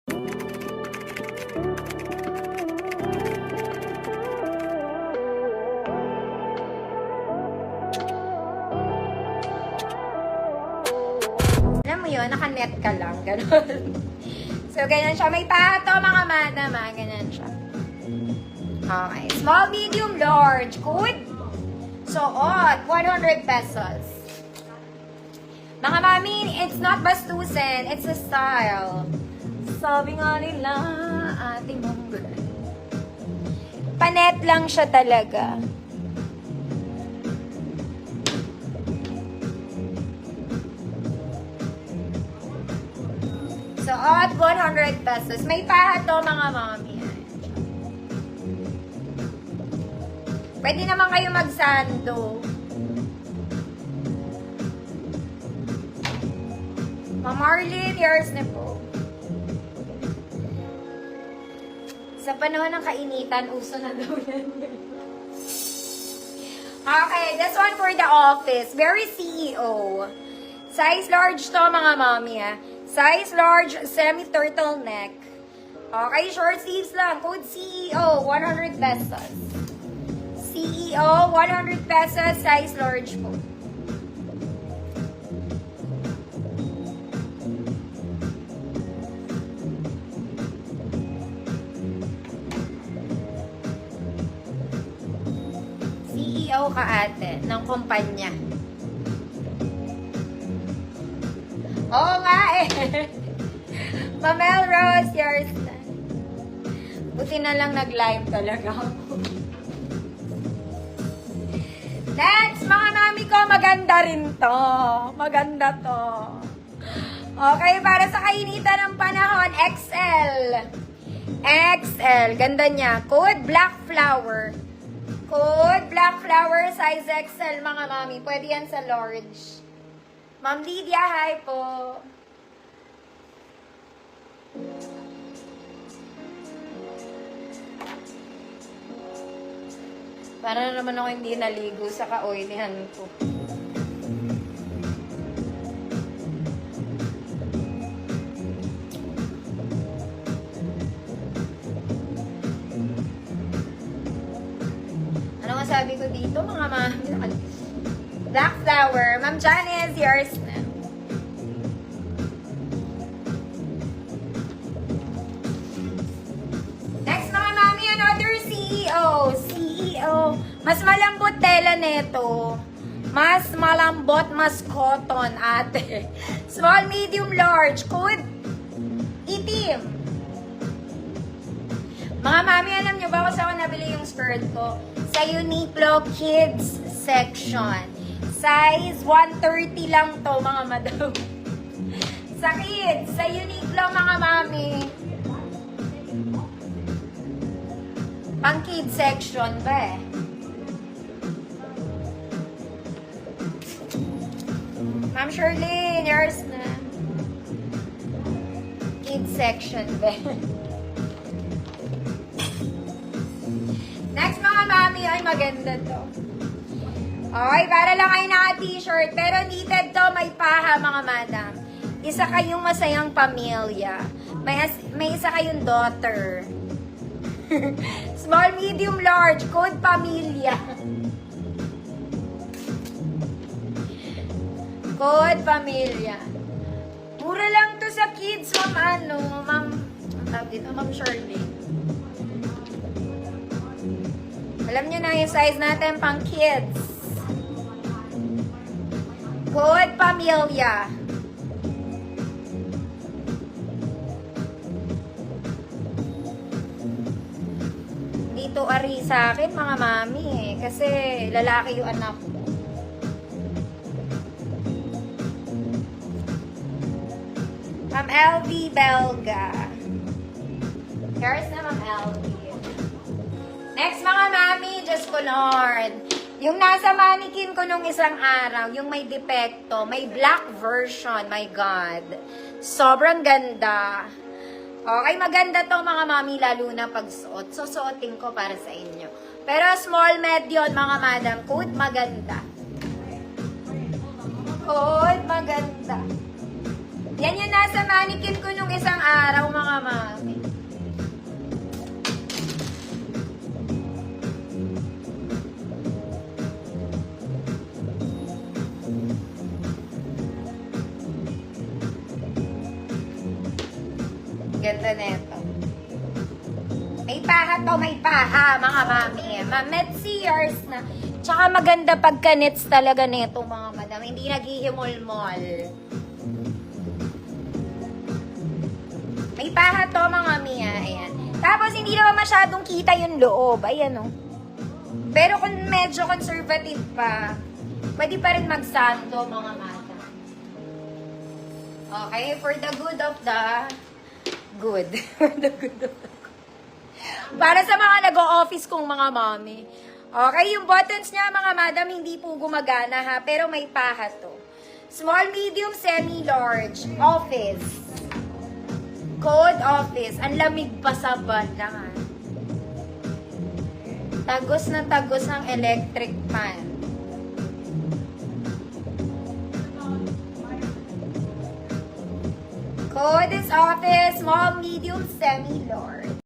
Alam mo yun, naka-net ka lang, gano'n. So, ganyan siya. May pato, mga madam, ganyan siya. Okay. Small, medium, large. Good. Suot, 100 pesos. Mga mami, it's not bastusin, it's a style. Sabi nga nila, ating mongol. Panet lang siya talaga. Suot, 100 pesos. May paha to, mga mami. Pwede naman kayo magsando. Ma'am Marlene, yours na po. Sa panahon ng kainitan, uso na daw yan. Okay, this one for the office. Very CEO. Size large to, mga mami, ha. Size large, semi-turtleneck. Okay, short sleeves lang. Code CEO, 100 pesos. CEO, 100 pesos, size large po. CEO ka ate, ng kumpanya. Oo nga eh. Mamel Rose, yours na. Buti na lang nag-live talaga ako. Next, mga mami ko, maganda rin to. Maganda to. Okay, para sa kainitan ng panahon, XL. XL, ganda niya. Code Black Flower. Code Black Flower, size XL, mga mami. Pwede yan sa large. Ma'am Lydia, hi po. Para naman ako hindi naligo sa ka-oilihan ko. Ano masabi ko dito, mga mami? Black Flower. Ma'am Janice, yours na. Next, mga mami, another CEO. CEO. Mas malambot tela nito. Mas malambot, mas cotton, ate. Small, medium, large. Code itim. Mga mami, alam nyo ba kung saan ako nabili yung skirt ko? Sa Uniqlo Kids section. Size 130 lang to, mga madam. Sa kids, sa Uniqlo, mga mami. Pang kids section ba eh. Ma'am Shirley, yours na. Kids section ba eh. Next, mga mami, ay maganda to. Okay, para lang kayo naka-t-shirt. Pero needed to, may paha, mga madam. Isa kayong masayang pamilya. May isa kayong daughter. Small, medium, large. Code pamilya. Code pamilya. Mura lang to sa kids, ma'am, Ma'am Shirley. Alam nyo na yung size natin pang kids. Code pamilya. Dito ari sa akin, mga mami eh. Kasi lalaki yung anak ko. Ma'am LV Belga. Here's na Ma'am LV. Next, mga mami, Diyos ko Lord. Yung nasa mannequin ko nung isang araw, yung may depekto, may black version, my God. Sobrang ganda. Okay, maganda to, mga mami, lalo na pagsuot. So, suotin ko para sa inyo. Pero small, medium, mga madam, code maganda. Code maganda. Yan yung nasa mannequin ko nung isang araw, mga mami. Ganda nito. May paha to, may paha, mga mami. Metsi years na. Tsaka maganda pagka-knits talaga nito, mga madam. Hindi naghihimol-mol. May paha to, mga mia. Ayan. Tapos, hindi naman masyadong kita yung loob. Ayan, oh. Pero kung medyo conservative pa, pwede pa rin magsando, mga mata. Okay, for the good of the good. For the good of the good. Para sa mga nag-o-office kong mga mommy. Okay, yung buttons niya, mga madam, hindi po gumagana ha, pero may paha to. Small, medium, semi-large. Office. Code office. Ang lamig pa sa banda. Tagos na tagos ng electric fan. Code is office, small, medium, semi-large.